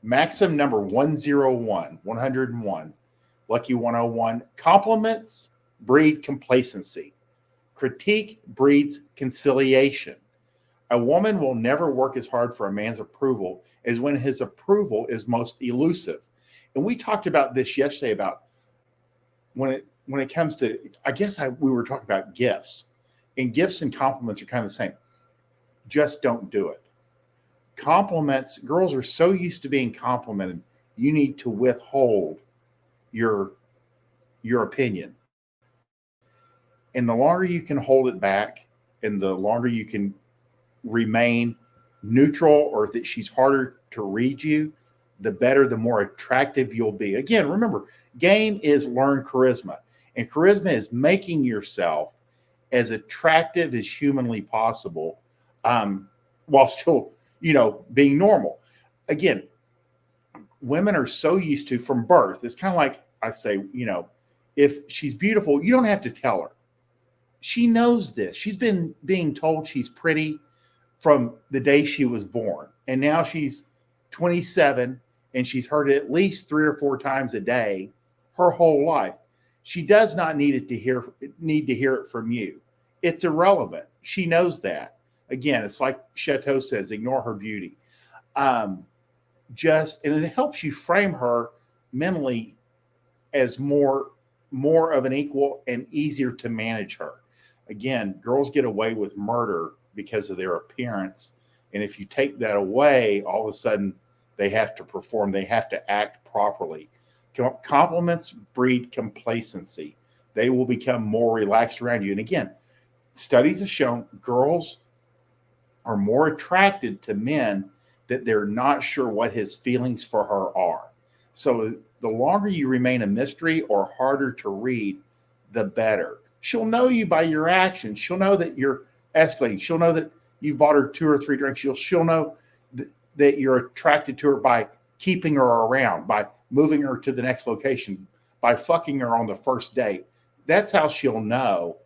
Maxim number 101, 101, Lucky 101. Compliments breed complacency. Critique breeds conciliation. A woman will never work as hard for a man's approval as when his approval is most elusive. And we talked about this yesterday about when it comes to, I guess we were talking about gifts. And gifts and compliments are kind of the same. Just don't do it. Compliments, girls are so used to being complimented, you need to withhold your opinion. And the longer you can hold it back and the longer you can remain neutral or that she's harder to read you, the better, the more attractive you'll be. Again, remember, game is learn charisma. And charisma is making yourself as attractive as humanly possible while still, being normal. Again, women are so used to from birth. It's kind of like I say, if she's beautiful, you don't have to tell her. She knows this. She's been being told she's pretty from the day she was born. And now she's 27 and she's heard it at least 3 or 4 times a day her whole life. She does not need to hear it from you. It's irrelevant. She knows that. Again, it's like Chateau says, ignore her beauty. And it helps you frame her mentally as more of an equal and easier to manage her. Again, girls get away with murder because of their appearance. And if you take that away, all of a sudden they have to perform. They have to act properly. Compliments breed complacency. They will become more relaxed around you. And again, studies have shown girls are more attracted to men that they're not sure what his feelings for her are. So the longer you remain a mystery or harder to read, the better. She'll know you by your actions. She'll know that you're escalating. She'll know that you bought her 2 or 3 drinks. She'll know that you're attracted to her by keeping her around, by moving her to the next location, by fucking her on the first date. That's how she'll know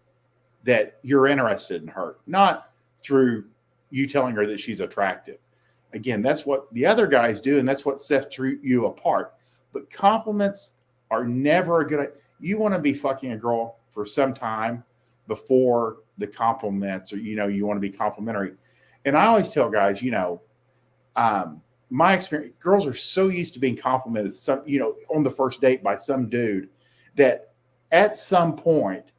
that you're interested in her, not through you telling her that she's attractive. Again, that's what the other guys do, and that's what sets you apart. But compliments are never a good. You want to be fucking a girl for some time before the compliments, or you want to be complimentary. And I always tell guys, my experience, girls are so used to being complimented, on the first date by some dude, that at some point,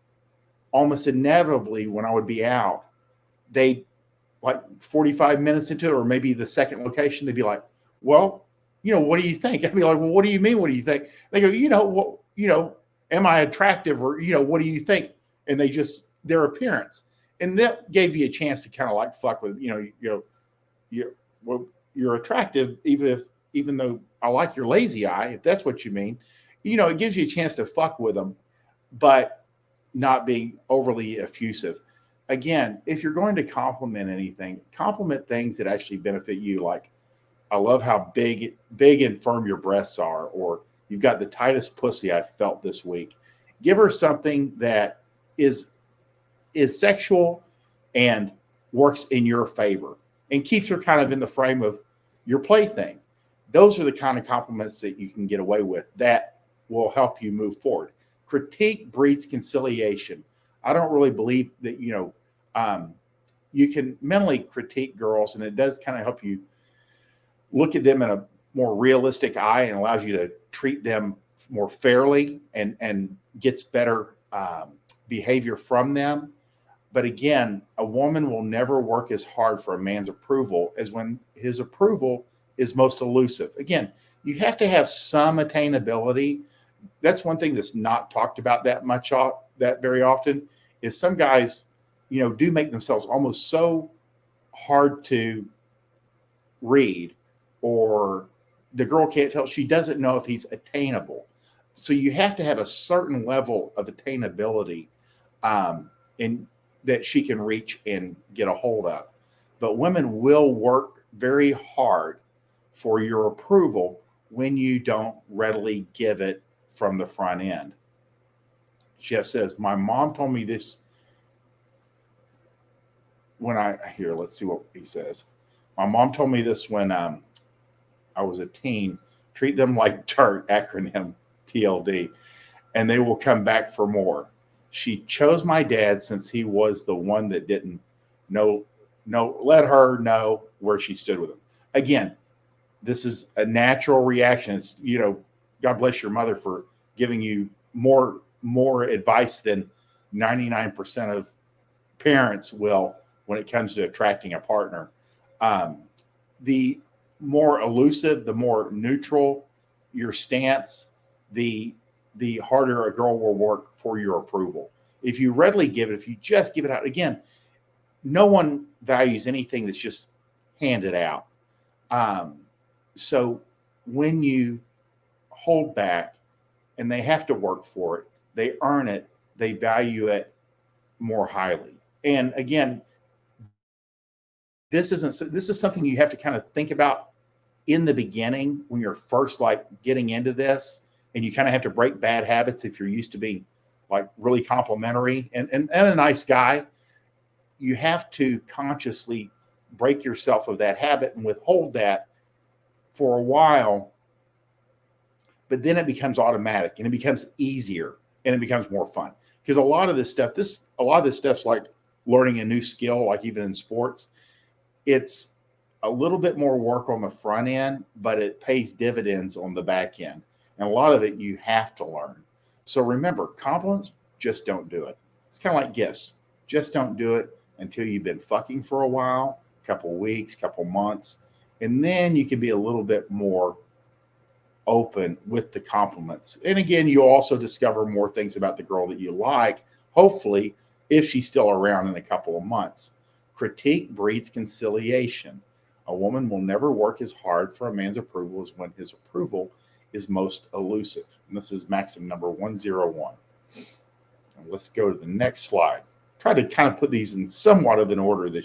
almost inevitably, when I would be out, they, like 45 minutes into it, or maybe the second location, they'd be like, well, what do you think? I'd be like, well, what do you mean? What do you think? They go, am I attractive? Or, what do you think? And they just, their appearance. And that gave you a chance to kind of like fuck with, you're attractive, even though I like your lazy eye, if that's what you mean, it gives you a chance to fuck with them, but not being overly effusive. Again, if you're going to compliment anything, compliment things that actually benefit you. Like, I love how big and firm your breasts are, or you've got the tightest pussy I've felt this week. Give her something that is sexual and works in your favor and keeps her kind of in the frame of your plaything. Those are the kind of compliments that you can get away with that will help you move forward. Critique breeds conciliation. I don't really believe that, you can mentally critique girls, and it does kind of help you look at them in a more realistic eye and allows you to treat them more fairly and gets better behavior from them. But again, a woman will never work as hard for a man's approval as when his approval is most elusive. Again, you have to have some attainability. That's one thing that's not talked about that very often, is some guys, do make themselves almost so hard to read, or the girl can't tell. She doesn't know if he's attainable. So you have to have a certain level of attainability in that she can reach and get a hold of. But women will work very hard for your approval when you don't readily give it from the front end. Jeff says, my mom told me this let's see what he says. My mom told me this when I was a teen. Treat them like dirt, acronym TLD, and they will come back for more. She chose my dad since he was the one that didn't know, let her know where she stood with him. Again, this is a natural reaction. It's, God bless your mother for giving you more advice than 99% of parents will when it comes to attracting a partner. The more elusive, the more neutral your stance, the harder a girl will work for your approval. If you readily give it, if you just give it out, again, no one values anything that's just handed out. So when you hold back and they have to work for it, they earn it, they value it more highly. And again, this is something you have to kind of think about in the beginning when you're first like getting into this, and you kind of have to break bad habits if you're used to being like really complimentary and a nice guy. You have to consciously break yourself of that habit and withhold that for a while, but then it becomes automatic and it becomes easier and it becomes more fun. Because a lot of this stuff's like learning a new skill, like even in sports. It's a little bit more work on the front end, but it pays dividends on the back end. And a lot of it you have to learn. So remember, compliments, just don't do it. It's kind of like gifts. Just don't do it until you've been fucking for a while, couple weeks, couple months. And then you can be a little bit more open with the compliments. And again, you'll also discover more things about the girl that you like, hopefully, if she's still around in a couple of months. Critique breeds conciliation. A woman will never work as hard for a man's approval as when his approval is most elusive. And this is Maxim number 101. And let's go to the next slide. Try to kind of put these in somewhat of an order this